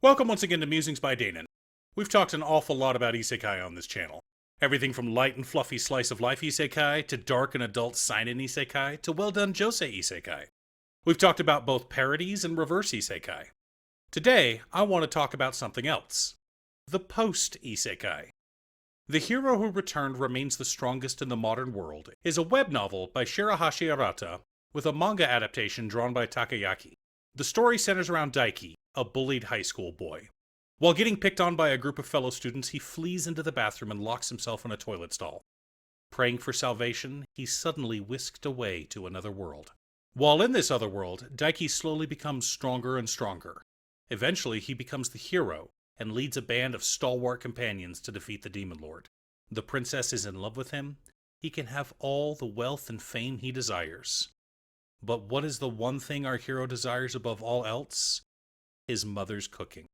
Welcome once again to Musings by Danon. We've talked an awful lot about isekai on this channel. Everything from light and fluffy slice of life isekai, to dark and adult seinen isekai, to well done josei isekai. We've talked about both parodies and reverse isekai. Today, I want to talk about something else. The post-isekai. The Hero Who Returned Remains the Strongest in the Modern World is a web novel by Shirahashi Arata with a manga adaptation drawn by Takayaki. The story centers around Daiki, a bullied high school boy. While getting picked on by a group of fellow students, he flees into the bathroom and locks himself in a toilet stall. Praying for salvation, he's suddenly whisked away to another world. While in this other world, Daiki slowly becomes stronger and stronger. Eventually, he becomes the hero and leads a band of stalwart companions to defeat the Demon Lord. The princess is in love with him. He can have all the wealth and fame he desires. But what is the one thing our hero desires above all else? His mother's cooking.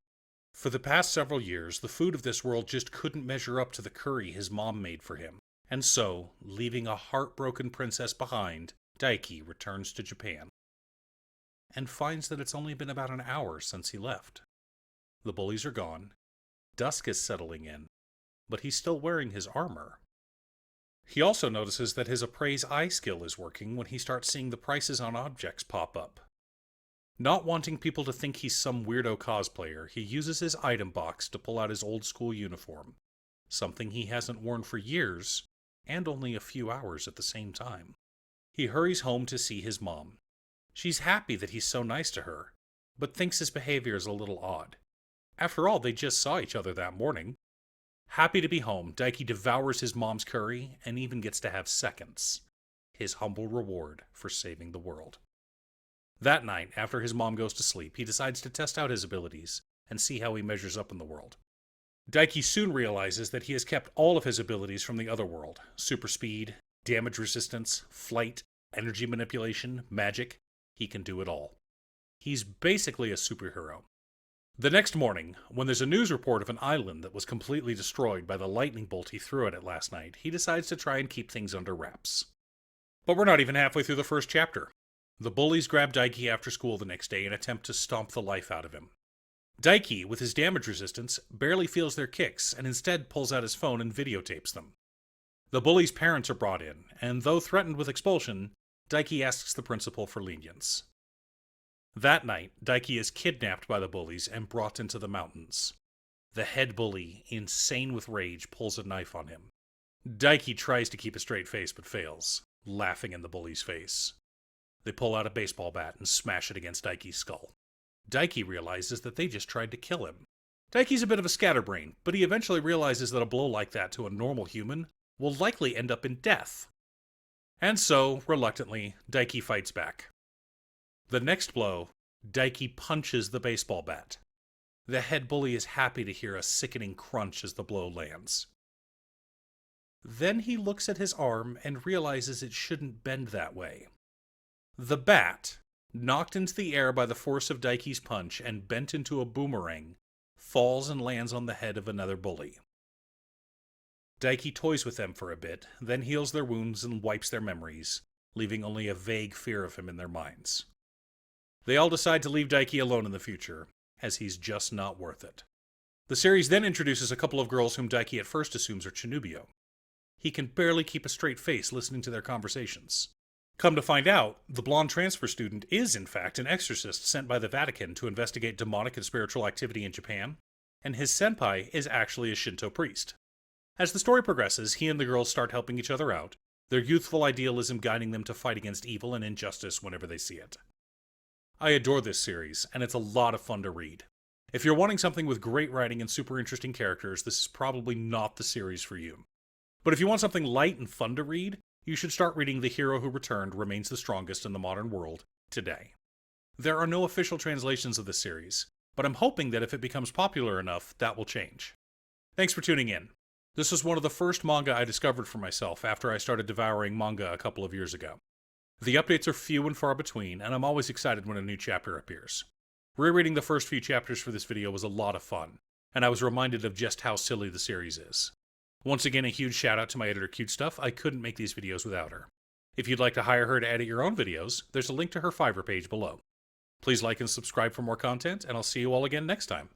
For the past several years, the food of this world just couldn't measure up to the curry his mom made for him. And so, leaving a heartbroken princess behind, Daiki returns to Japan. And finds that it's only been about an hour since he left. The bullies are gone. Dusk is settling in. But he's still wearing his armor. He also notices that his appraise eye skill is working when he starts seeing the prices on objects pop up. Not wanting people to think he's some weirdo cosplayer, he uses his item box to pull out his old school uniform, something he hasn't worn for years, and only a few hours at the same time. He hurries home to see his mom. She's happy that he's so nice to her, but thinks his behavior is a little odd. After all, they just saw each other that morning. Happy to be home, Daiki devours his mom's curry and even gets to have seconds, his humble reward for saving the world. That night, after his mom goes to sleep, he decides to test out his abilities and see how he measures up in the world. Daiki soon realizes that he has kept all of his abilities from the other world: super speed, damage resistance, flight, energy manipulation, magic. He can do it all. He's basically a superhero. The next morning, when there's a news report of an island that was completely destroyed by the lightning bolt he threw at it last night, he decides to try and keep things under wraps. But we're not even halfway through the first chapter. The bullies grab Daiki after school the next day and attempt to stomp the life out of him. Daiki, with his damage resistance, barely feels their kicks and instead pulls out his phone and videotapes them. The bullies' parents are brought in, and though threatened with expulsion, Daiki asks the principal for lenience. That night, Daiki is kidnapped by the bullies and brought into the mountains. The head bully, insane with rage, pulls a knife on him. Daiki tries to keep a straight face but fails, laughing in the bully's face. They pull out a baseball bat and smash it against Daiki's skull. Daiki realizes that they just tried to kill him. Daiki's a bit of a scatterbrain, but he eventually realizes that a blow like that to a normal human will likely end up in death. And so, reluctantly, Daiki fights back. The next blow, Daiki punches the baseball bat. The head bully is happy to hear a sickening crunch as the blow lands. Then he looks at his arm and realizes it shouldn't bend that way. The bat, knocked into the air by the force of Daiki's punch and bent into a boomerang, falls and lands on the head of another bully. Daiki toys with them for a bit, then heals their wounds and wipes their memories, leaving only a vague fear of him in their minds. They all decide to leave Daiki alone in the future, as he's just not worth it. The series then introduces a couple of girls whom Daiki at first assumes are Chinubio. He can barely keep a straight face listening to their conversations. Come to find out, the blonde transfer student is in fact an exorcist sent by the Vatican to investigate demonic and spiritual activity in Japan, and his senpai is actually a Shinto priest. As the story progresses, he and the girls start helping each other out, their youthful idealism guiding them to fight against evil and injustice whenever they see it. I adore this series, and it's a lot of fun to read. If you're wanting something with great writing and super interesting characters, this is probably not the series for you. But if you want something light and fun to read, you should start reading The Hero Who Returned Remains the Strongest in the Modern World today. There are no official translations of this series, but I'm hoping that if it becomes popular enough, that will change. Thanks for tuning in. This was one of the first manga I discovered for myself after I started devouring manga a couple of years ago. The updates are few and far between, and I'm always excited when a new chapter appears. Rereading the first few chapters for this video was a lot of fun, and I was reminded of just how silly the series is. Once again, a huge shout out to my editor Cute Stuff. I couldn't make these videos without her. If you'd like to hire her to edit your own videos, there's a link to her Fiverr page below. Please like and subscribe for more content, and I'll see you all again next time.